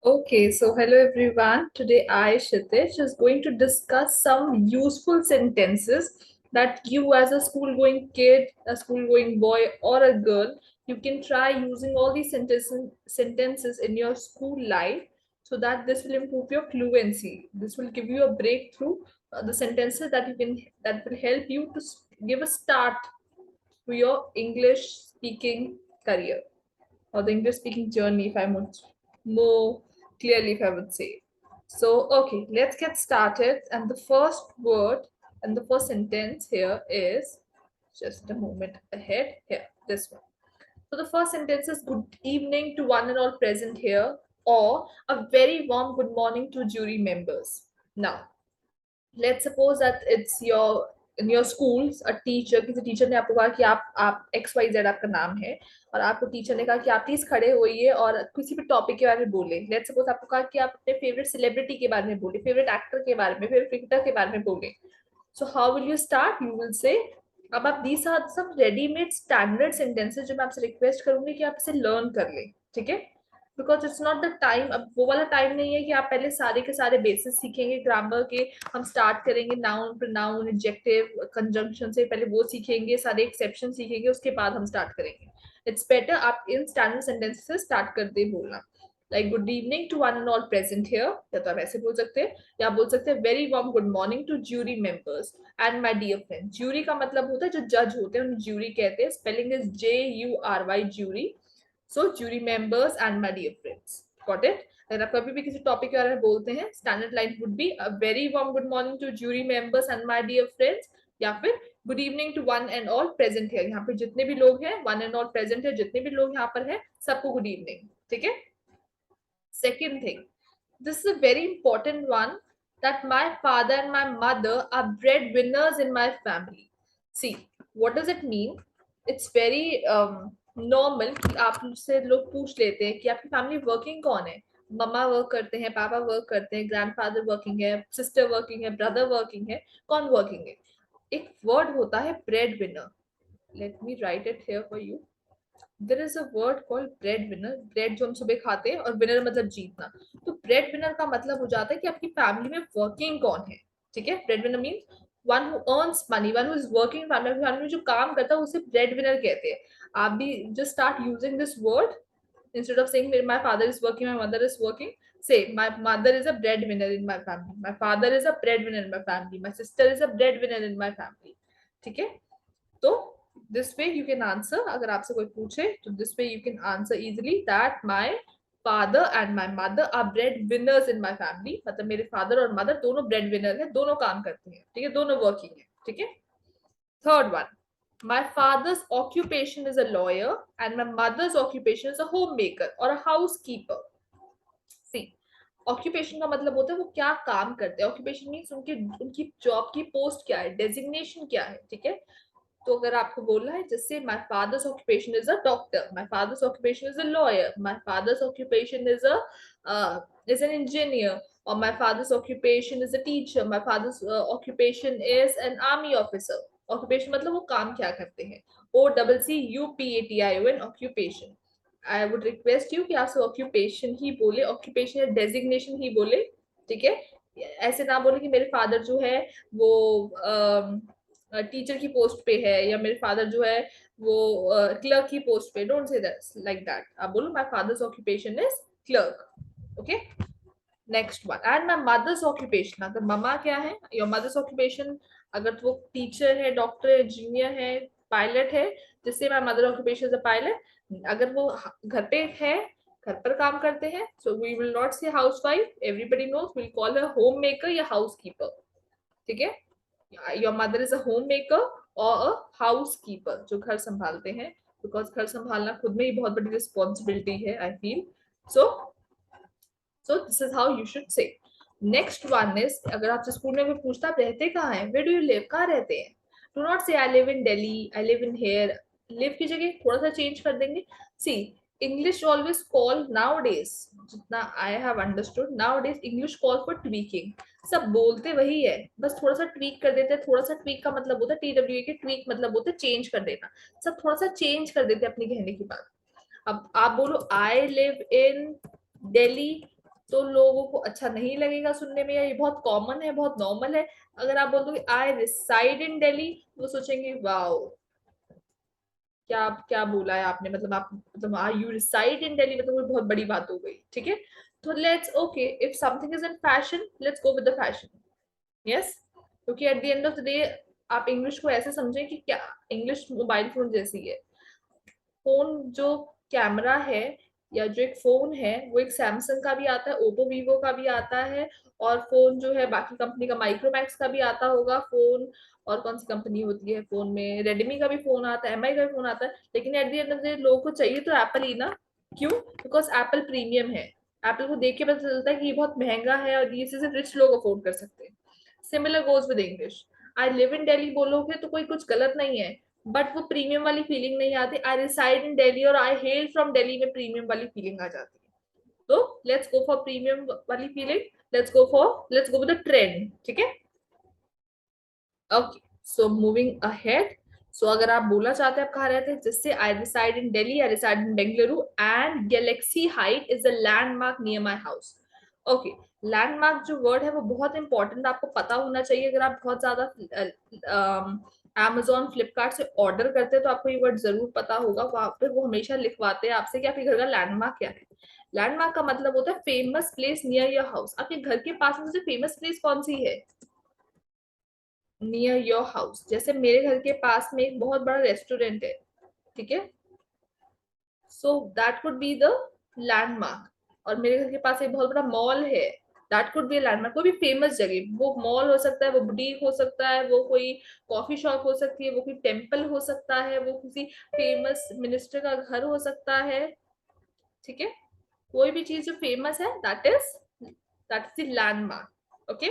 Okay, so hello everyone. Today I, Kshitij, is going to discuss some useful sentences that you as a school-going kid, a school-going boy or a girl, you can try using all these sentences in your school life so that this will improve your fluency. This will give you a breakthrough, the sentences that will help you to give a start to your English speaking career or the English speaking journey, if I would more clearly, if I would say. So, okay, let's get started. And the first word and the first sentence here is just a moment ahead. Here, this one. So, the first sentence is good evening to one and all present here, or a very warm good morning to jury members. Now, let's suppose that it's your in your schools a teacher किसी teacher ने आपको कहा कि आप x Y Z आपका नाम है और आपको टीचर ने कहा कि आप प्लीज खड़े होइए और किसी भी टॉपिक के बारे में बोले लेट्स सपोज आपको कहा कि आप अपने फेवरेट सेलिब्रिटी के बारे में बोले फेवरेट एक्टर के बारे में फेवरेट क्रिकेटर के बारे में बोले so how will you start you will say अब आप these are some readymade standard sentences जो मैं आपसे रिक्वेस्ट करूंगी कि आप इसे लर्न कर लें ठीक है because it's not the time अब वो वाला टाइम नहीं है कि आप पहले सारे के सारे बेसिस सीखेंगे ग्रामर के हम स्टार्ट करेंगे नाउन प्रोनाउन एडजेक्टिव कंजंक्शन से पहले वो सीखेंगे सारे एक्सेप्शन सीखेंगे उसके बाद हम स्टार्ट करेंगे इट्स बेटर आप इन स्टैंडर्ड सेंटेंस से स्टार्ट कर दे बोलना like good evening to one and all present here या तो आप ऐसे बोल सकते हैं या बोल सकते हैं very warm good morning to jury members and my dear friend jury का मतलब होता है जो जज होते हैं उन्हें ज्यूरी कहते हैं spelling is JURY jury so jury members and my dear friends got it अगर आप कभी भी किसी टॉपिक के बारे में बोलते हैं standard line would be a very warm good morning to jury members and my dear friends या फिर good evening to one and all present है यहाँ पे जितने भी लोग हैं वन एंड ऑल प्रेजेंट है जितने भी लोग यहाँ पर हैं सबको गुड इवनिंग ठीक है second thing this is a very important one that my father and my mother are breadwinners in my family see what does it mean it's very normal कि आपसे लोग पूछ लेते हैं कि आपकी फैमिली वर्किंग कौन है मम्मा वर्क करते हैं पापा वर्क करते हैं ग्रैंडफादर वर्किंग है सिस्टर वर्किंग है ब्रदर वर्किंग है कौन वर्किंग है एक वर्ड होता है bread winner let me write it here for you there is a word called bread winner bread जो हम सुबह खाते हैं और विनर मतलब जीतना तो ब्रेड विनर का मतलब हो जाता है कि आपकी फैमिली में वर्किंग कौन है ठीक है bread winner means one who earns money one who is working family में जो काम करता है उसे ब्रेड विनर कहते हैं आप भी just start using this word instead of saying my father is working my mother is working say my mother is a breadwinner in my family my father is a breadwinner in my family my sister is a breadwinner in my family ठीक है तो this way you can answer अगर आपसे कोई पूछे तो this way you can answer easily that my father and my mother are breadwinners in my family मतलब मेरे father और mother दोनों breadwinner हैं दोनों काम करते हैं ठीक है दोनों working है ठीक है third one my father's occupation is a lawyer and my mother's occupation is a homemaker or a housekeeper see occupation का मतलब होता है वो क्या काम करते हैं ऑक्यूपेशन मीन्स उनकी उनकी जॉब की पोस्ट क्या है डेजिग्नेशन क्या है ठीक है तो अगर आपको बोलना है जैसे my father's occupation is a doctor my father's occupation is a lawyer my father's occupation is an engineer और my father's occupation is a teacher my father's occupation is an army officer occupation मतलब वो काम क्या करते हैं OCCUPATION occupation I would request you कि आप occupation ही बोले ऑक्यूपेशन या डेजिग्नेशन ही बोले ठीक है ऐसे ना बोले कि मेरे फादर जो है वो टीचर की पोस्ट पे है या मेरे फादर जो है वो क्लर्क की पोस्ट पे डोंट से लाइक दैट आप बोलो my father's occupation is clerk okay next one and my mother's occupation अगर मम्मा क्या है योर मदर्स ऑक्यूपेशन अगर वो टीचर है डॉक्टर इंजीनियर है पायलट है जिससे my mother occupation is a pilot अगर वो घर पे है घर पर काम करते हैं सो वी विल नॉट से housewife everybody knows will call her home maker या हाउसकीपर ठीक है your mother is a home maker और अ हाउस कीपर जो घर संभालते हैं बिकॉज घर संभालना खुद में ही बहुत बड़ी रिस्पॉन्सिबिलिटी है I feel so this is how you should say next one is अगर आपसे स्कूल में भी पूछता आप रहते कहाँ हैं वेयर डू यू लिव कहाँ रहते हैं do not say I live in Delhi I live in here live की जगह थोड़ा सा चेंज कर देंगे सी English always call nowadays जितना I have understood nowadays English call for tweaking सब बोलते वही है बस थोड़ा सा ट्वीक कर देते हैं थोड़ा सा ट्वीक का मतलब होता है TWA के ट्वीक मतलब होता है चेंज कर देना सब थोड़ा सा चेंज कर देते हैं अपनी कहने की बात अब आप बोलो आई लिव इन दिल्ली तो लोगों को अच्छा नहीं लगेगा सुनने में, या ये बहुत कॉमन है, बहुत नॉर्मल है। अगर आप बोल दो कि आई रिसाइड इन दिल्ली, वो सोचेंगे वाओ, क्या क्या बोला है आपने, मतलब आप मतलब are you reside in Delhi, मतलब कोई बहुत बड़ी बात हो गई, ठीक है। तो let's okay, if something is in fashion, let's go with the fashion. Yes, क्योंकि at the end of the day आप इंग्लिश को ऐसे समझें कि क्या, इंग्लिश मोबाइल फोन जैसी है। फोन जो कैमरा है या जो एक फोन है वो एक सैमसंग का भी आता है, ओप्पो वीवो का भी आता है, और फोन जो है बाकी कंपनी का माइक्रोमैक्स का भी आता होगा फोन। और कौन सी कंपनी होती है फोन में, रेडमी का भी फोन आता है, एमआई का भी फोन आता है। लेकिन eight the end of the day लोगों को चाहिए तो एप्पल ही ना। क्यों? बिकॉज एप्पल प्रीमियम है। एप्पल को देख के पता चलता है कि ये बहुत महंगा है और ये सिर्फ रिच लोग अफोर्ड कर सकते हैं। Similar goes with English. I live in Delhi बोलोगे तो कोई कुछ गलत नहीं है, बट वो प्रीमियम वाली फीलिंग नहीं आती। आई रिसाइड इन दिल्ली और आई हेल फ्रॉम दिल्ली में प्रीमियम वाली फीलिंग आ जाती है। तो लेट्स गो फॉर प्रीमियम वाली feeling. Let's go with the trend, ठीक है। Okay, so moving ahead. So अगर आप बोलना चाहते हैं आप कहाँ रहते हैं, जिससे I reside in Delhi, I reside in Bengaluru and galaxy height is the landmark near my house. Okay, landmark जो वर्ड है वो बहुत इंपॉर्टेंट, आपको पता होना चाहिए। अगर आप बहुत ज्यादा Amazon फ्लिपकार्ट से ऑर्डर करते हैं तो आपको ये वर्ड जरूर पता होगा। वहां पे वो हमेशा लिखवाते हैं आपसे कि आपके घर का लैंडमार्क क्या है। लैंडमार्क का मतलब होता है famous place near your house. आपके घर के पास में सबसे फेमस प्लेस कौन सी है नियर योर हाउस? जैसे मेरे घर के पास में एक बहुत बड़ा रेस्टोरेंट है, ठीक है, so that could be the landmark. और मेरे घर के पास एक बहुत बड़ा मॉल है, दैट कुड बी लैंडमार्क। कोई भी फेमस जगह, वो मॉल हो सकता है, वो बुटीक हो सकता है, वो कोई कॉफी शॉप हो सकती है, वो कोई टेम्पल हो सकता है, वो किसी फेमस मिनिस्टर का घर हो सकता है, ठीक है। कोई भी चीज जो फेमस है that is the landmark. Okay,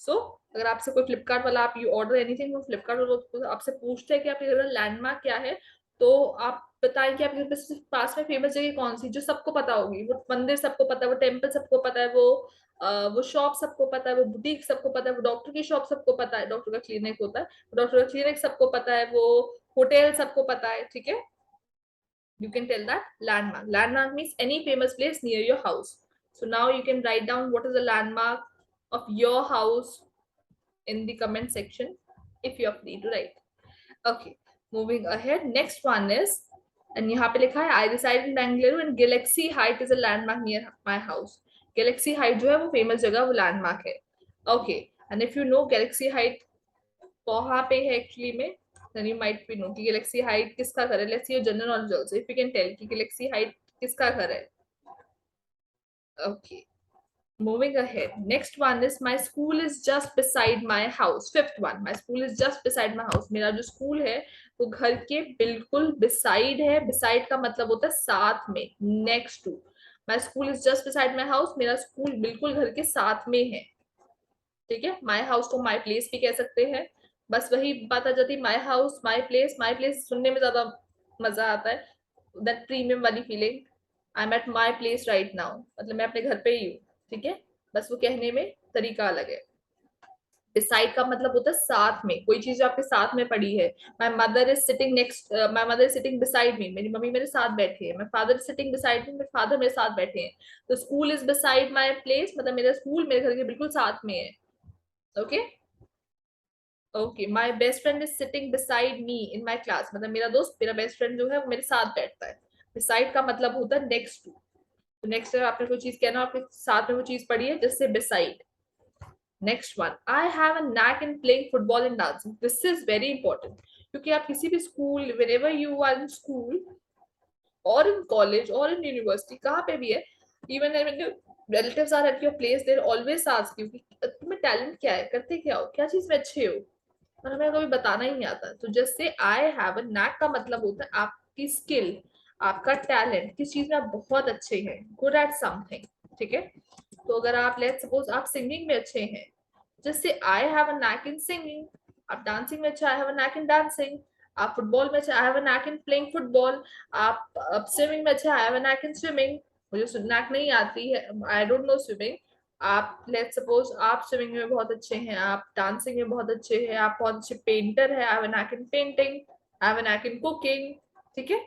so अगर आपसे कोई फ्लिपकार्ट वाला, आप यू ऑर्डर एनीथिंग, वो फ्लिपकार्ट वाला आपसे पूछते हैं कि आपके घर का लैंडमार्क क्या है, तो आप बताएं कि आपके घर पास में फेमस जगह कौन सी, जो सबको पता होगी। वो मंदिर सबको पता है, वो टेम्पल सबको पता है, वो शॉप सबको पता है, वो बुटीक सबको पता है, वो डॉक्टर की शॉप सबको पता है, डॉक्टर का क्लिनिक होता है, डॉक्टर का क्लिनिक सबको पता है, वो होटल सबको पता है, ठीक है। You can tell that landmark. Landmark means any famous place near your house. So now you can write down what is the landmark of your house in the comment section if you are free to write. Okay, moving ahead. Next one is, and यहाँ पे लिखा है I reside in Bangalore and Galaxy Height is a landmark near my house. Galaxy Height जो है वो famous जगह, वो landmark है. Okay, and if you know Galaxy Height कहाँ पे है एक्चुअली में, then you might be know कि गैलेक्सी हाइट किसका घर है। Let's see your general knowledge also, if you can tell कि गैलेक्सी हाइट किसका घर है। Okay, moving ahead. Next one is my school is just beside my house. Fifth one, my school is just beside my house. मेरा जो school है वो घर के बिल्कुल beside है। beside का मतलब होता है साथ में, next to. My school is just beside my house. मेरा स्कूल बिल्कुल घर के साथ में है, ठीक है। माई हाउस को माई प्लेस भी कह सकते हैं। बस वही बात आ जाती है, my house my place. My place सुनने में ज्यादा मजा आता है, दैट प्रीमियम वाली feeling. I am at my place right now, मतलब मैं अपने घर पे ही हूँ, ठीक है। बस वो कहने में तरीका अलग है। डिसाइड का मतलब होता है साथ में, कोई चीज जो आपके साथ में पड़ी है। My mother is sitting next, my mother is sitting beside me, मेरी मम्मी मेरे साथ बैठी है। My father is sitting beside me, मेरे फादर मेरे साथ बैठे हैं। तो school is beside my place, मतलब मेरा स्कूल मेरे घर के बिल्कुल साथ में है। Okay, okay, my best friend is sitting beside me in my class, मतलब मेरा दोस्त, मेरा बेस्ट फ्रेंड जो है वो मेरे साथ बैठता है। बिसाइड का मतलब होता है नेक्स्ट टू। तो नेक्स्ट टाइम आपने कोई चीज कहना, आपके साथ में वो चीज पड़ी है, जिससे beside. Next one, I have a knack in playing football and dancing. This is very important, क्योंकि आप किसी भी school, whenever you are in school or in college or in university, कहाँ पे भी है, even when your relatives are at your place, they'll always ask you कि तुम्हें टैलेंट क्या है, करते क्या हो, क्या चीज में अच्छे हो, और हमें कभी बताना ही नहीं आता। तो जैसे आई हैव अ नैक का मतलब होता है आपकी स्किल, आपका टैलेंट, किस चीज में आप बहुत अच्छे हैं, गुड एट समथिंग, ठीक है। तो अगर आप लेट्स सपोज आप सिंगिंग में अच्छे हैं, जैसे आई have a knack in singing. आप डांसिंग में अच्छा, आई have a knack in dancing. आप फुटबॉल में अच्छा, आई have a knack in playing football. आप स्विमिंग में अच्छा, आई have a knack in swimming. मुझे नैक नहीं आती है, आई डोंट नो स्विमिंग। आप लेट्स सपोज आप स्विमिंग में बहुत अच्छे हैं, आप डांसिंग में बहुत अच्छे हैं, आप बहुत अच्छे पेंटर है, I have an knack in painting, I have an knack in cooking, ठीक है।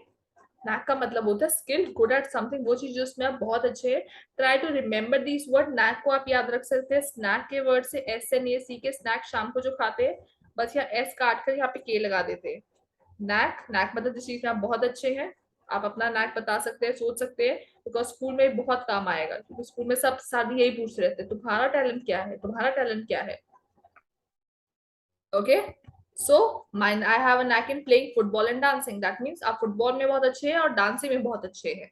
नैक का मतलब होता है स्किल्ड, गुड एट समथिंग, वो चीज जिसमें आप बहुत अच्छे हैं. Try to remember this word. Knack को आप याद रख सकते हैं स्नैक के वर्ड से, SNAC के, स्नैक शाम को जो खाते हैं, बस यहाँ एस काट कर यहाँ पे के लगा देते हैं. नैक, नैक मतलब जिस चीज में आप बहुत अच्छे हैं. आप अपना नैक बता सकते हैं, सोच सकते हैं, बिकॉज स्कूल में बहुत काम आएगा, क्योंकि स्कूल में सब साथ यही पूछ रहे थे, तुम्हारा टैलेंट क्या है, तुम्हारा टैलेंट क्या है. Okay. So mine I have a knack in playing football and dancing. That means आप फुटबॉल में बहुत अच्छे हैं और डांसिंग में बहुत अच्छे हैं.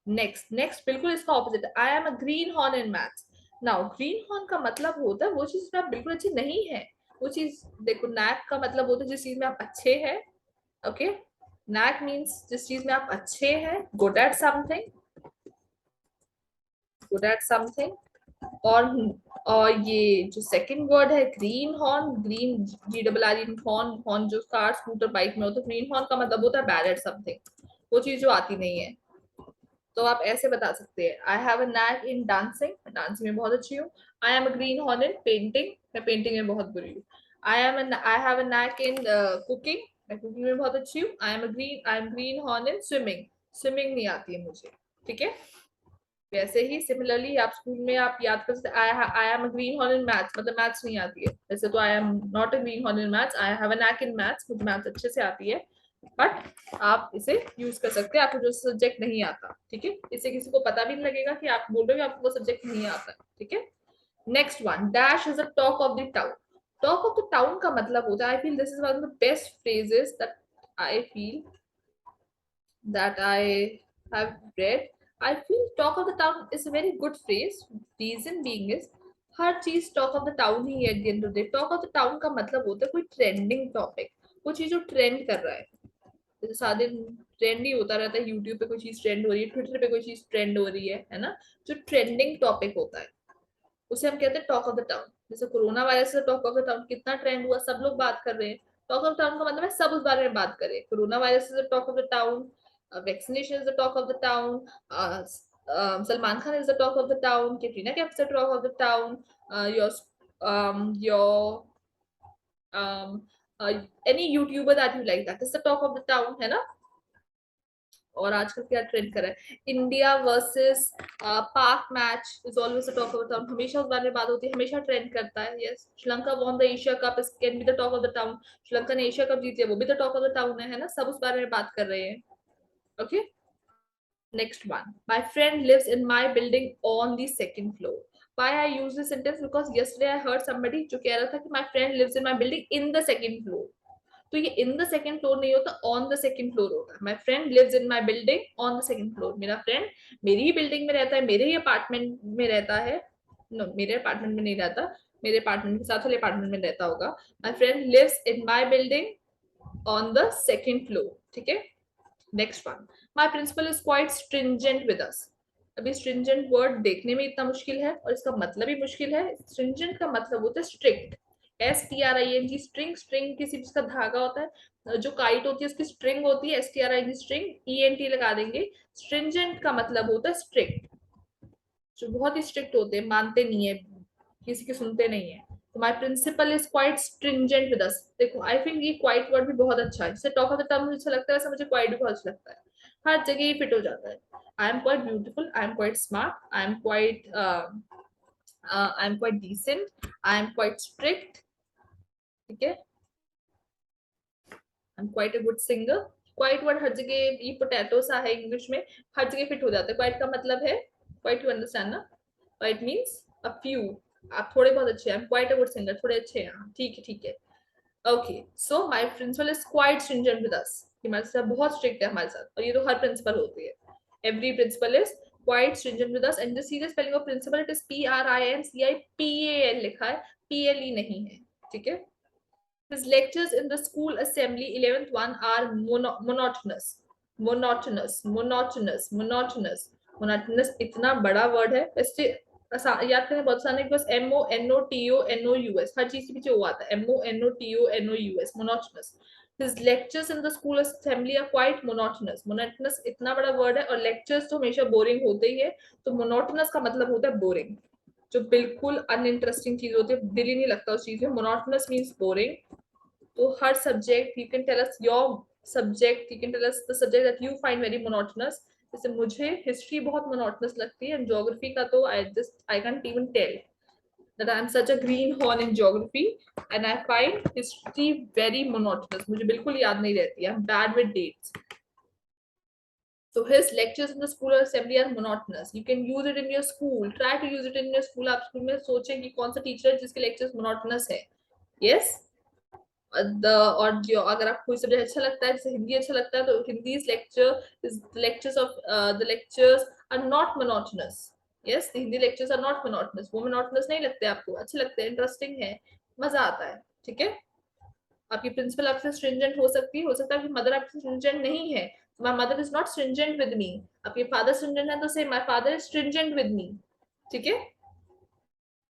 नेक्स्ट, नेक्स्ट बिल्कुल इसका ऑपोजिट है. I am a green horn in maths. Now green horn का मतलब होता है वो चीज में आप बिल्कुल अच्छे नहीं है. वो चीज देखो, नैक का मतलब होता है जिस चीज में आप अच्छे हैं. ओके. नैक मीन्स जिस चीज में आप अच्छे हैं, good at something, good at something. और ये जो सेकंड वर्ड है green horn, green GRR horn, horn जो कार स्कूटर बाइक में होता है, ग्रीन हॉर्न का मतलब होता है बैड एट समथिंग, वो चीज जो आती नहीं है. तो आप ऐसे बता सकते हैं, आई have a knack in dancing, मैं डांसिंग में बहुत अच्छी हूँ. I am a green horn in painting, मैं पेंटिंग में बहुत बुरी हूँ. आई have a knack in cooking, मैं कुकिंग में बहुत अच्छी हूँ. I am green horn in swimming, swimming नहीं आती है मुझे. ठीक है. वैसे ही सिमिलरली आप स्कूल में आप याद कर सकते, I am a green horn in maths, मतलब मैथ्स नहीं आती है. वैसे तो आई am not a green horn in maths, I have a knack in maths, मुझे मैथ्स अच्छे से आती है. बट आप इसे यूज कर सकते हैं आपको जो सब्जेक्ट नहीं आता. ठीक है. इससे किसी को पता भी नहीं लगेगा कि आप बोल रहे हो आपको वो सब्जेक्ट नहीं आता. ठीक है. Next one, dash is the talk of the town. Talk of the town का मतलब होता है, आई feel this is one of the best phrases that I feel that I have read. I feel talk of the town is a very good phrase. Reason being is हर चीज talk of the town ही है. At the end of the day talk of the town का मतलब होता है कोई trending topic, वो चीज जो ट्रेंड कर रहा है. जैसे सारे दिन ट्रेंड ही होता रहता है, यूट्यूब पे कोई चीज ट्रेंड हो रही है, ट्विटर पे कोई चीज ट्रेंड हो रही है ना. जो ट्रेंडिंग टॉपिक होता है उसे हम कहते हैं टॉक ऑफ द टाउन. जैसे कोरोना वायरस से टॉक ऑफ द टाउन कितना ट्रेंड हुआ, सब लोग बात कर रहे हैं. टॉक ऑफ द टाउन का मतलब है सब उस बारे में बात करें. Corona virus is the talk of the town, vaccination is the talk of the town, Salman Khan is the talk of the town, Katrina Kaif is the talk of the town, your um, any YouTuber that you like, that is the talk of the town, है ना. और आजकल क्या trend कर रहा है, India versus पाक match is always the talk of the town, हमेशा उस बारे में बात होती है, हमेशा ट्रेंड करता है. Yes, Sri Lanka won the Asia cup, is can be the talk of the town. Sri Lanka ने एशिया कप जीती है, वो भी the talk of the town है ना. सब उस बारे में बात कर रहे हैं. Okay. Next one, my friend lives in my building on the second floor. Why I use this sentence? Because yesterday I heard somebody जो कह रहा था कि my friend lives in my building in the second floor. तो ये in the second floor नहीं होता, on the second floor होता है. My friend lives in my building on the second floor. मेरा फ्रेंड मेरी ही बिल्डिंग में रहता है, मेरे ही अपार्टमेंट में रहता है. नो, मेरे अपार्टमेंट में नहीं रहता, मेरे अपार्टमेंट के साथ वाले अपार्टमेंट में रहता होगा. My friend lives in my building on the second floor. ठीक है. Next one, my principal is quite stringent with us. अभी स्ट्रिंजेंट वर्ड देखने में इतना मुश्किल है और इसका मतलब भी मुश्किल है. स्ट्रिंजेंट का मतलब होता है स्ट्रिक्ट, STRING. स्ट्रिंग, स्ट्रिंग किसी चीज का धागा होता है, जो काइट होती है उसकी स्ट्रिंग होती है, STRING स्ट्रिंग, ENT लगा देंगे. स्ट्रिंजेंट का मतलब होता है स्ट्रिक्ट, जो बहुत ही स्ट्रिक्ट होते हैं, मानते नहीं है, किसी की सुनते नहीं है. तो my principal is quite stringent with us. देखो, आई थिंक ये क्वाइट वर्ड भी बहुत अच्छा है. जैसे टॉक ऑफ द टाउन मुझे अच्छा लगता है, वैसे मुझे क्वाइट भी बहुत अच्छा लगता है. हर जगह ये फिट हो जाता है. I am quite beautiful, I am quite smart, I am quite decent, I am quite strict. ठीक है. I am quite a good singer. Quite word हर जगह, ये पोटैटो सा है इंग्लिश में, हर जगह फिट हो जाता है. क्वाइट का मतलब है, क्वाइट यू अंडरस्टैंड ना. क्वाइट मीन्स अ फ्यू, आप थोड़े बहुत अच्छे हैं. क्वाइट अ गुड सिंगर, थोड़े अच्छे हैं. ठीक है, ठीक है. Okay. So my principal is quite stringent with us. हमारे साथ बहुत स्ट्रिक्ट है हमारे साथ, और ये तो हर प्रिंसिपल होती है. Every principal is quite stringent with us. And the serious spelling of principal, it is PRINCIPAL लिखा है, PLE नहीं है. ठीक है. His lectures in the school assembly 11th one are monotonous. Monotonous, monotonous, monotonous. Monotonous इतना बड़ा word है, वैसे याद करने बहुत आसान है. बस MONOTONOUS, हर चीज के पीछे वो आता है, MONOTONOUS, monotonous. His lectures in the school assembly are quite monotonous. Monotonous इतना बड़ा वर्ड है, और lectures तो हमेशा बोरिंग होते ही है. तो monotonous का मतलब होता है बोरिंग, जो बिल्कुल अनइंटरेस्टिंग चीज होती है, दिल ही नहीं लगता उस चीज में. Monotonous means boring. तो हर subject, you can tell us your subject, you can tell us the subject that you find very monotonous. जैसे मुझे हिस्ट्री बहुत monotonous लगती है, ज्योग्राफी का तो I can't even tell that I'm such a greenhorn in geography, and I find history very monotonous. मुझे बिल्कुल याद नहीं रहती. I'm bad with dates. So his lectures in the school or assembly are monotonous. You can use it in your school. Try to use it in your school. आप school में सोचें कि कौन सा टीचर है जिसके lectures monotonous है. Yes. और जो अगर आपको कोई सब्जेक्ट अच्छा लगता है, जैसे हिंदी अच्छा लगता है, तो हिंदी's lecture is the lectures are not monotonous. Yes, the Hindi lectures are not monotonous. वो monotonous नहीं लगते आपको, अच्छे लगते हैं, इंटरेस्टिंग है, मजा आता है. ठीक है. आपकी प्रिंसिपल आपसे स्ट्रिंजेंट हो सकती है, हो सकता है आपकी मदर आपसे स्ट्रिंजेंट नहीं है. My mother is not stringent with me. आपके फादर स्ट्रिंजेंट है तो से my father is stringent with me. ठीक है.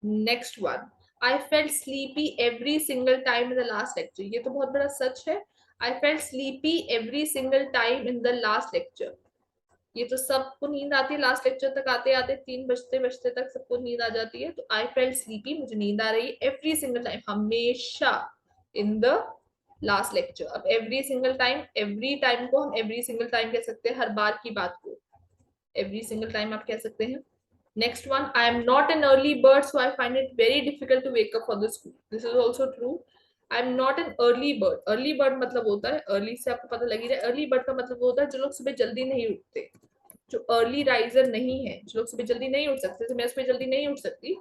Next one, I felt sleepy every single time in the last lecture. ये तो बहुत बड़ा सच है. I felt sleepy every single time in the last lecture. ये तो सबको नींद आती है लास्ट लेक्चर तक आते आते, 3 बजते बजते तक सबको नींद आ जाती है. तो आई फेल्ट स्लीपी, मुझे नींद आ रही है, एवरी सिंगल टाइम, हमेशा, इन द लास्ट लेक्चर. अब every single time, every time को हम एवरी सिंगल टाइम कह सकते हैं, हर बार की बात को एवरी सिंगल टाइम आप कह सकते हैं. Next one, I am not an early bird so I find it very difficult to wake up for the school. This is also true. I am not an early bird. Early bird मतलब होता है, early से आपको पता लगी जाए, early bird का मतलब होता है जो लोग सुबह जल्दी नहीं उठते, जो अर्ली राइजर नहीं है, जो लोग सुबह जल्दी नहीं उठ सकते. तो मैं सुबह जल्दी नहीं उठ सकती.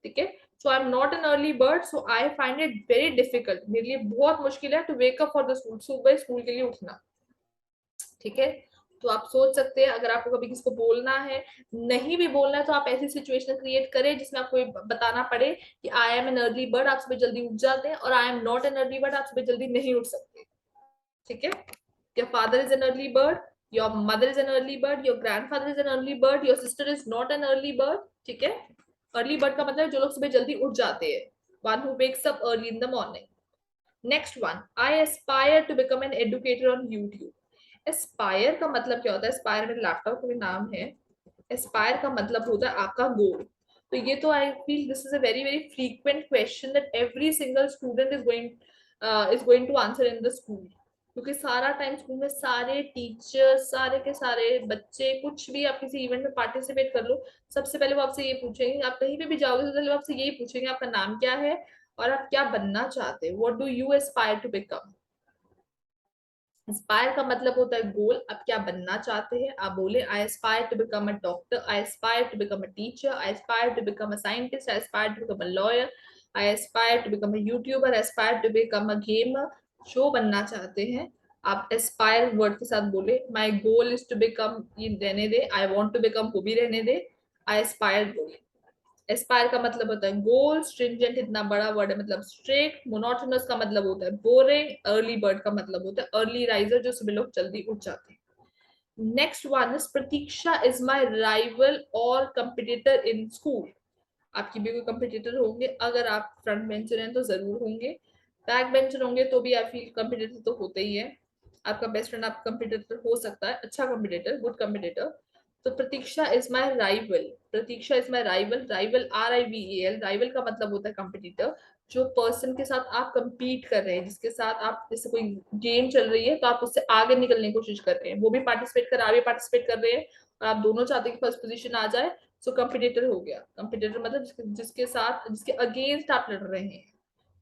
ठीक है. So I am not an early bird so I find it very difficult. मेरे लिए बहुत मुश्किल है to wake up for the school, सुबह स्कूल के लिए उठना. ठीक है. तो आप सोच सकते हैं, अगर आपको कभी किसी को बोलना है, नहीं भी बोलना है, तो आप ऐसी सिचुएशन क्रिएट करें जिसमें आपको बताना पड़े कि I am N early bird, आप सुबह जल्दी उठ जाते हैं, और आई am not an early bird, आप सुबह जल्दी नहीं उठ सकते. ठीक है. Your father is an early bird, your mother is an early bird, your grandfather is an early bird, your sister is not an early bird. ठीक है. early bird का मतलब जो लोग सुबह जल्दी उठ जाते हैं, one who wakes up early in the morning. next one, I aspire to become an educator on YouTube. aspire का मतलब क्या होता है? aspire मेरे लैपटॉप का भी नाम है. aspire का मतलब होता है आपका गोल. तो ये तो I feel this is a very very frequent question that every single student is going to answer in the school. क्योंकि सारा टाइम स्कूल में सारे टीचर्स, सारे के सारे बच्चे, कुछ भी आप किसी इवेंट में पार्टिसिपेट कर लो, सबसे पहले वो आपसे ये पूछेंगे, आप कहीं पे भी जाओगे तो पहले वो आपसे यही पूछेंगे आपका नाम क्या है और आप क्या बनना चाहते हो. What do you aspire to become. Aspire का मतलब होता है गोल, आप क्या बनना चाहते हैं. आप बोले I aspire to become a doctor, I aspire to become a teacher, I aspire to become a scientist, I aspire to become a lawyer, I aspire to become a YouTuber, aspire to become a gamer. जो बनना चाहते हैं आप Aspire word के साथ बोले. माई goal is to become, ये रहने दे, आई वॉन्ट टू बिकम को भी रहने दे, आई एस्पायर बोले. एस्पायर का मतलब होता है गोल, स्ट्रिंजेंट इतना बड़ा वर्ड है मतलब स्ट्रिक्ट, मोनोटोनस का मतलब होता है बोरिंग, अर्ली बर्ड का मतलब होता है अर्ली राइजर, जो सुबह लोग जल्दी उठ जाते हैं. Next one is Pratiksha is my rival और कंपटीटर इन स्कूल. आपकी भी कोई कंपटीटर होंगे, अगर आप फ्रंट बेंचर हैं तो जरूर होंगे, बैक बेंचर होंगे तो भी आप फील कंपटीटर तो होते ही है. आपका बेस्ट फ्रेंड आपका कंपटीटर हो सकता है, अच्छा कंपटीटर, गुड कंपटीटर. तो Pratiksha is my rival, Pratiksha is my rival, rival RIVAL, rival का मतलब होता है कंपटीटर, जो पर्सन के साथ आप compete कर रहे हैं, जिसके साथ आप, जैसे कोई गेम चल रही है तो आप उससे आगे निकलने की कोशिश कर रहे हैं, वो भी पार्टिसिपेट कर, आप भी पार्टिसिपेट कर रहे हैं, और आप दोनों चाहते हैं कि फर्स्ट पोजीशन आ जाए. सो कंपटीटर हो गया. कंपटीटर मतलब जिसके साथ, जिसके अगेंस्ट आप लड़ रहे हैं.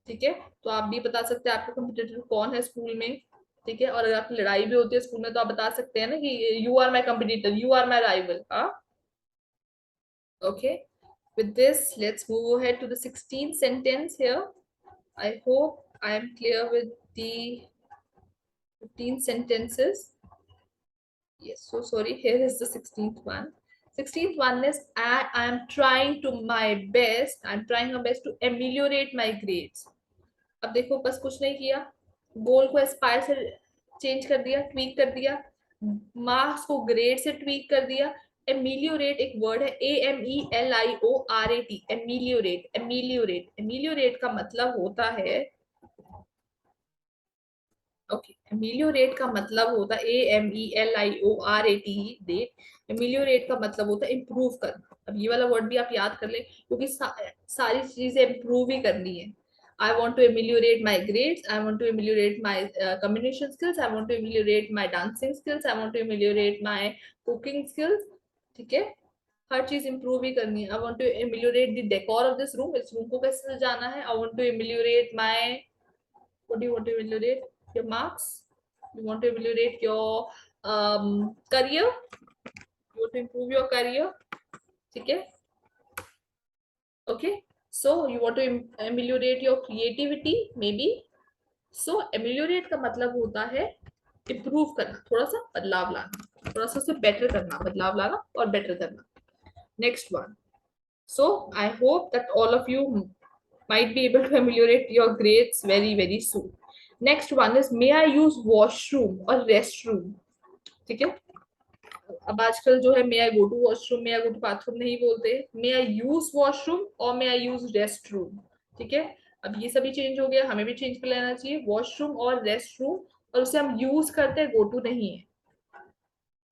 ठीक है. तो आप भी बता सकते हैं आपका कंपटीटर कौन है स्कूल में. ठीक है. और अगर आपकी लड़ाई भी होती है स्कूल में तो आप बता सकते हैं ना कि you are my competitor, you are my rival. हाँ. Okay. With this, let's move ahead to the 16th sentence here. I hope I am clear with the 15 sentences. Yes, so sorry. Here is the 16th one. 16th one is I am trying to my best. I'm trying my best to ameliorate my grades. अब देखो बस कुछ नहीं किया, गोल को Aspire से change कर दिया, ट्वीक कर दिया, मार्क्स को ग्रेड से ट्वीक कर दिया. एमिलियोरेट एक वर्ड है, AMELIORAT, एमिलियोरेट. एमिलियोरेट, एमिलियोरेट का मतलब होता है, ओके, एमिलियोरेट का मतलब होता है AMELIORAT, रेट. एमिलियोरेट का मतलब होता है इम्प्रूव करना. अब ये वाला वर्ड भी आप याद कर लें, क्योंकि सारी चीजें इम्प्रूव ही करनी है. I want to ameliorate my grades. I want to ameliorate my communication skills. I want to ameliorate my dancing skills. I want to ameliorate my cooking skills. ठीक है, हर चीज improve ही करनी है. I want to ameliorate the decor of this room. इस room को कैसे सजाना है. I want to ameliorate my, what do you want to ameliorate? Your marks. You want to ameliorate your career. You want to improve your career. ठीक है. Okay. So you want to ameliorate your creativity, maybe. So ameliorate का मतलब होता है improve करना, थोड़ा सा बदलाव लाना, थोड़ा सा उसे better करना, बदलाव लाना और better करना. Next one. So I hope that all of you might be able to ameliorate your grades very very soon. Next one is, may I use washroom or restroom. ठीक है. अब आजकल जो है, may I go to washroom, may I go to bathroom नहीं बोलते, may I use washroom और may I use rest room. ठीक है. अब ये सभी चेंज हो गया, हमें भी चेंज कर लेना चाहिए, वॉशरूम और रेस्ट रूम, और उसे हम यूज करते हैं, गो टू नहीं है.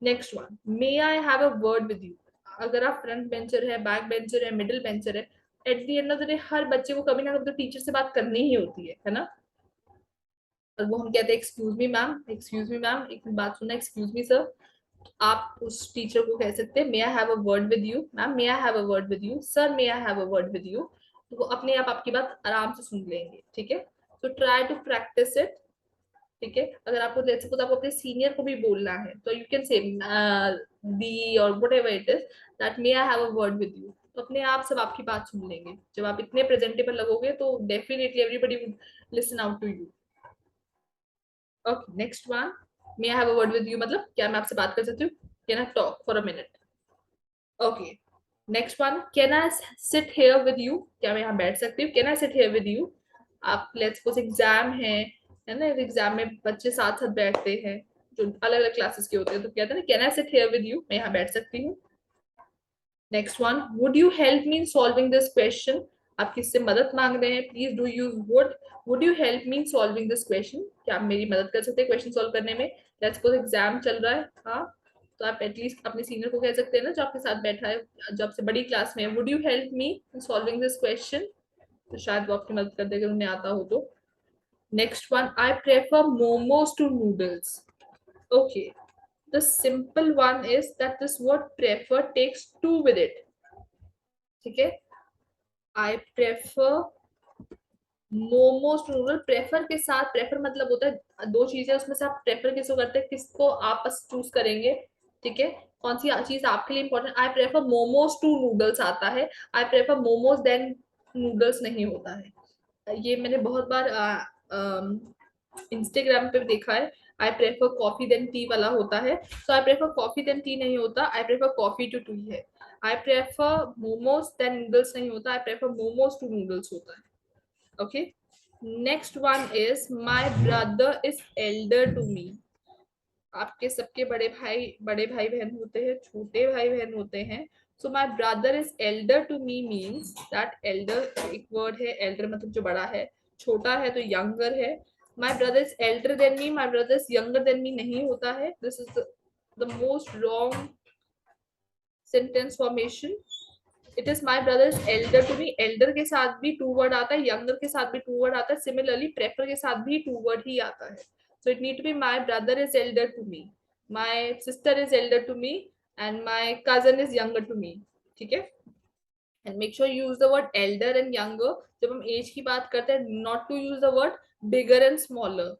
Next one, may I have a word with you. अगर आप फ्रंट बेंचर है, बैक बेंचर है, मिडिल बेंचर है, at the end of the day हर बच्चे को कभी ना कभी तो टीचर से बात करनी ही होती है ना. और वो हम कहते हैं excuse me ma'am, excuse me ma'am, एक बात सुनना, एक्सक्यूज मी सर. आप उस टीचर को कह सकते हैं, may I have a word with you ma'am, may I have a word with you sir, may I have a word with you. तो वो अपने आप आपकी बात आराम से सुन लेंगे. ठीक है. तो ट्राई टू प्रैक्टिस इट. ठीक है. अगर आपको लेट्स सपोज आपको अपने सीनियर को भी बोलना है, तो यू कैन से दी और whatever it is, that may I have a word with you. तो अपने आप सब आपकी बात सुन लेंगे. जब आप इतने प्रेजेंटेबल लगोगे तो definitely everybody would listen out to you. Okay. Next one, may I have a word with you मतलब क्या मैं आपसे बात कर सकती हूँ, can I talk for a minute. Okay. Next one, can I sit here with you. क्या मैं यहाँ बैठ सकती हूँ, can I sit here with you. आप लेट्स सपोज एग्जाम है ना, एग्जाम में बच्चे साथ साथ बैठते हैं जो अलग अलग क्लासेस के होते हैं, तो कहते हैं ना, can I sit here with you, मैं यहाँ बैठ सकती हूँ. Next one, would you help me in solving this question. आप किससे मदद मांग रहे हैं, please do use would you help me in solving this question. क्या आप मेरी मदद कर सकते हैं क्वेश्चन सॉल्व करने में. लेट्स सपोज एग्जाम चल रहा है, हाँ, तो आप एटलीस्ट अपने सीनियर को कह सकते हैं ना, जो आपके साथ बैठा है, जो आपसे बड़ी क्लास में है, would you help me in solving this question. तो शायद वो आपकी मदद कर देगा, उन्हें आता हो तो. Next one, I prefer momos to noodles. Okay. The simple one is that this word prefer takes two with it. ठीक है. I prefer momos to noodle. Prefer के साथ, प्रेफर मतलब होता है दो चीजें, उसमें से आप प्रेफर किसको करते हैं, किसको आप चूज करेंगे. ठीक है. कौन सी चीज आपके लिए important. I prefer momos to noodles आता है, I prefer momos than noodles नहीं होता है. ये मैंने बहुत बार इंस्टाग्राम पे देखा है. I prefer coffee than tea वाला होता है, तो I prefer coffee than tea नहीं होता, I prefer coffee to tea है. I prefer momos than noodles नहीं होता, I prefer momos to noodles होता है. Okay. Next one is, my brother is elder to me. आपके सबके बड़े भाई बहन होते हैं, छोटे भाई बहन होते हैं. So my brother is elder to me means that elder एक word है, elder मतलब जो बड़ा है, छोटा है तो younger है. My brother is elder than me, my brother is younger than me नहीं होता है. This is the most wrong sentence formation. It is my brother is elder to me. Elder के साथ भी टू वर्ड आता है, younger के साथ भी टू वर्ड आता है, सिमिलरली प्रेफर के साथ भी टू वर्ड ही आता है. So it need to be my brother is elder to me, my sister is elder to me, and my cousin is younger to me. ठीक है. And make sure use the word elder and younger. जब हम age की बात करते हैं, not to use the word bigger and smaller.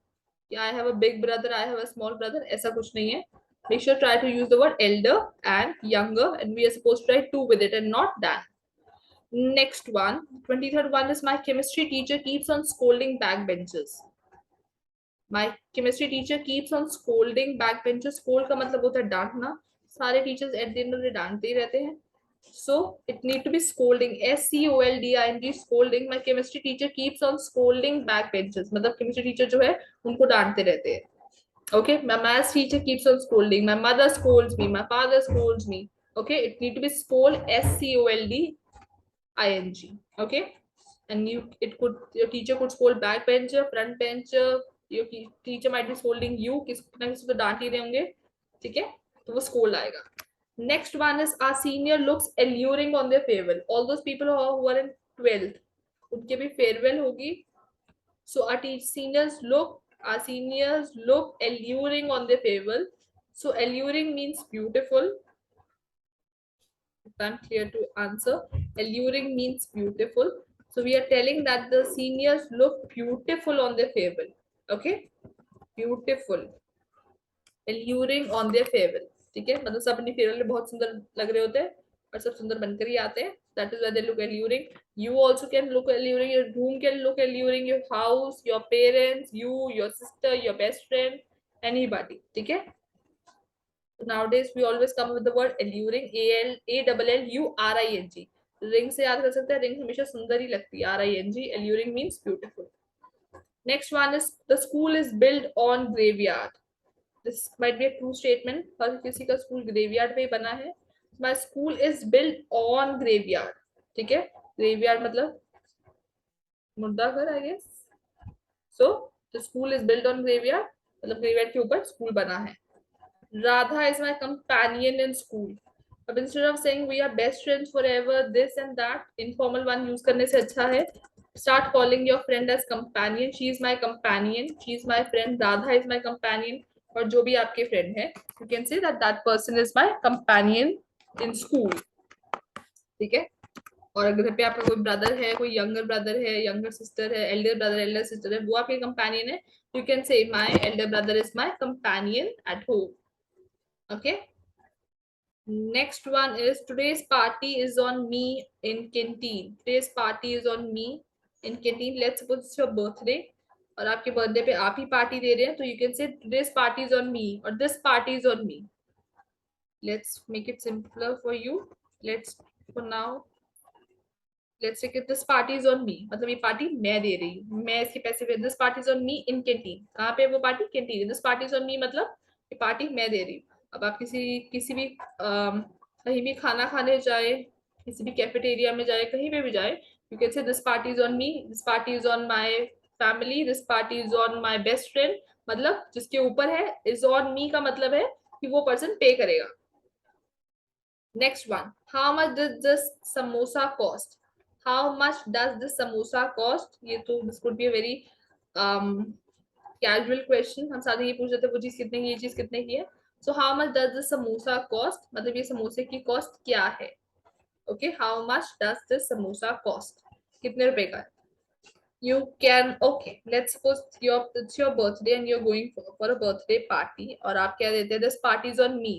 I have a big brother, I have a small brother, ऐसा कुछ नहीं है. Make sure try to use the word elder and younger, and we are supposed to write two with it and not that. Next one, 23rd one is, my chemistry teacher keeps on scolding backbenchers. My chemistry teacher keeps on scolding backbenchers. Scold का मतलब होता है डांटना. सारे teachers at the end of the day डांटते ही रहते हैं. So it need to be scolding, SCOLDING, scolding. My chemistry teacher keeps on scolding backbenchers. मतलब chemistry teacher जो है उनको डांटते रहते हैं. Okay, my math teacher keeps on scolding. My mother scolds me. My father scolds me. Okay, it need to be scold, SCOLDING. Okay, and it could, your teacher could scold backbencher, front bencher. Your teacher might be scolding you. किसी ना किसी तो डांट ही रहे होंगे. ठीक है, तो वो scold आएगा. Next one is, our senior looks alluring on their farewell. All those people who are in 12th, उनके भी farewell होगी. So our seniors look alluring on their farewell. So alluring means beautiful. If I'm clear to answer, alluring means beautiful. So we are telling that the seniors look beautiful on their farewell. Okay, beautiful, alluring on their farewell. ठीक है, मतलब सब अपनी farewell में बहुत सुंदर लग रहे होते हैं और सब सुंदर बनकर ही आते हैं. That is why they look alluring. You also can look alluring. Your room can look alluring. Your house, your parents, you, your sister, your best friend, anybody. ठीक है. Nowadays we always come with the word alluring. ALLURING. Ring से याद कर सकते हैं. Ring हमेशा सुंदर ही लगती है. RING. Alluring means beautiful. Next one is the school is built on graveyard. This might be a true statement. हर किसी का स्कूल ग्रेवयार्ड पे ही बना है. My school is built on graveyard. ठीक है. ग्रेवयार्ड मतलब मुर्दा घर, I guess. So the school is built on graveyard. मतलब ग्रेवयार्ड के ऊपर स्कूल बना है. Radha is my companion in school. अब instead of saying we are best friends forever, this and that, informal one use करने से अच्छा है. Start calling your friend as companion. She is my companion. She is my friend. Radha is my companion. और जो भी आपके friend है, you can say that that person is my companion in school. ठीक है. और घर पे आपका कोई ब्रदर है, कोई यंगर ब्रदर है, यंगर सिस्टर है, एल्डर ब्रदर, एल्डर सिस्टर है, वो आपके कंपेनियन है. You can say my Elder brother is my companion at home. Okay. Next one is today's party is on me in canteen. Today's party is on me in canteen. Let's suppose it's your birthday और आपके birthday पे आप ही party दे रहे हैं, तो you can say today's party is on me or this party is on me. Let's make it simpler for you. Let's for now let's say this party is on me. मतलब ये party मैं दे रही हूँ, मैं इसके पैसे पे. This party is on me in canteen. कहाँ पे वो party? Canteen. This party is on me मतलब ये पार्टी मैं दे रही हूँ. अब आप किसी किसी भी कहीं भी खाना खाने जाए, किसी भी कैफेटेरिया में जाए, कहीं पे भी जाए, you can say this party is on me, this party is on my family, this party is on my best friend. मतलब जिसके ऊपर है, इज ऑन मी का मतलब है कि वो पर्सन पे करेगा. Next one, how much does this samosa cost? How much does this samosa cost? ये तो this could be a very casual question. हम साथ ही ये पूछ रहे थे वो चीज कितने की, ये चीज कितने की है. So how much does this samosa cost मतलब ये समोसे की कॉस्ट क्या है. Okay, how much does this samosa cost, कितने रुपए का है. You can, okay, let's suppose it's your birthday and you're going for a birthday party और आप क्या देते हैं, this party is on me.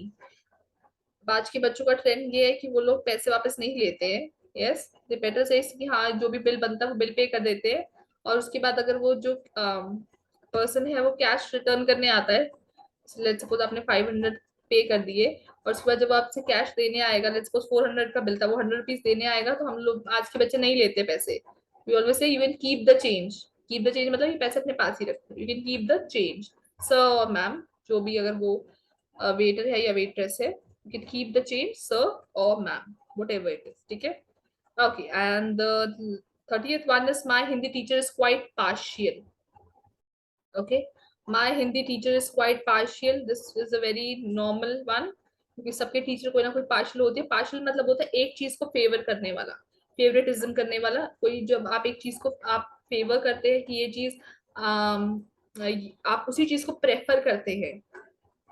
आज के बच्चों का ट्रेंड ये है कि वो लोग पैसे वापस नहीं लेते हैं. यस, दे बेटर से कि हाँ जो भी बिल बनता है वो बिल पे कर देते हैं और उसके बाद अगर वो जो पर्सन है वो कैश रिटर्न करने आता है, लेट्स सपोज आपने 500 पे कर दिए और उसके बाद जब आपसे कैश देने आएगा, लेट्स सपोज 400 का बिल था, वो 100 रुपीज देने आएगा, तो हम लोग आज के बच्चे नहीं लेते पैसे. We always say you can keep the change. Keep the change मतलब ये पैसे अपने पास ही रखो. You can keep the change. Sir ma'am, जो भी अगर वो वेटर है या वेट्रेस है, you can keep the change, sir or ma'am, whatever it is. ठीक है. Okay, and the 30th one is my Hindi teacher is quite partial. Okay, my Hindi teacher is quite partial. This is a very normal one क्योंकि सबके teacher कोई ना कोई partial होते हैं. Partial मतलब होता है एक चीज को फेवर करने वाला, फेवरेटिज्म करने वाला. कोई जब आप एक चीज को आप फेवर करते हैं कि ये चीज आप उसी चीज को प्रेफर करते हैं,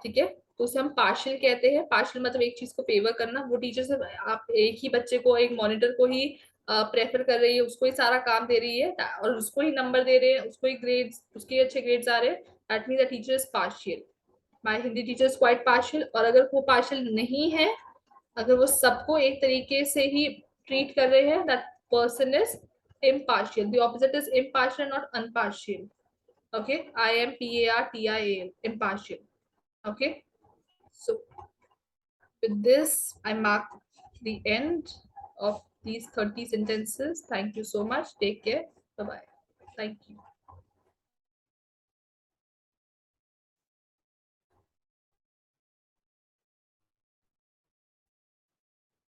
ठीक है, तो उसे हम पार्शियल कहते हैं. पार्शियल मतलब एक चीज को फेवर करना. वो टीचर से आप एक ही बच्चे को, एक मॉनिटर को ही प्रेफर कर रही है, उसको ही सारा काम दे रही है और उसको ही नंबर दे रहे हैं, उसको ही ग्रेड्स, उसके अच्छे ग्रेड्स आ रहे हैं. That means the teacher is partial. My Hindi teacher is quite partial. और अगर वो पार्शियल नहीं है, अगर वो सबको एक तरीके से ही ट्रीट कर रहे हैं, that person is impartial. The opposite is impartial, not unpartial. Okay, IMPARTIAL, impartial. Okay, so with this I mark the end of these 30 sentences. Thank you so much. Take care. Bye bye. Thank you.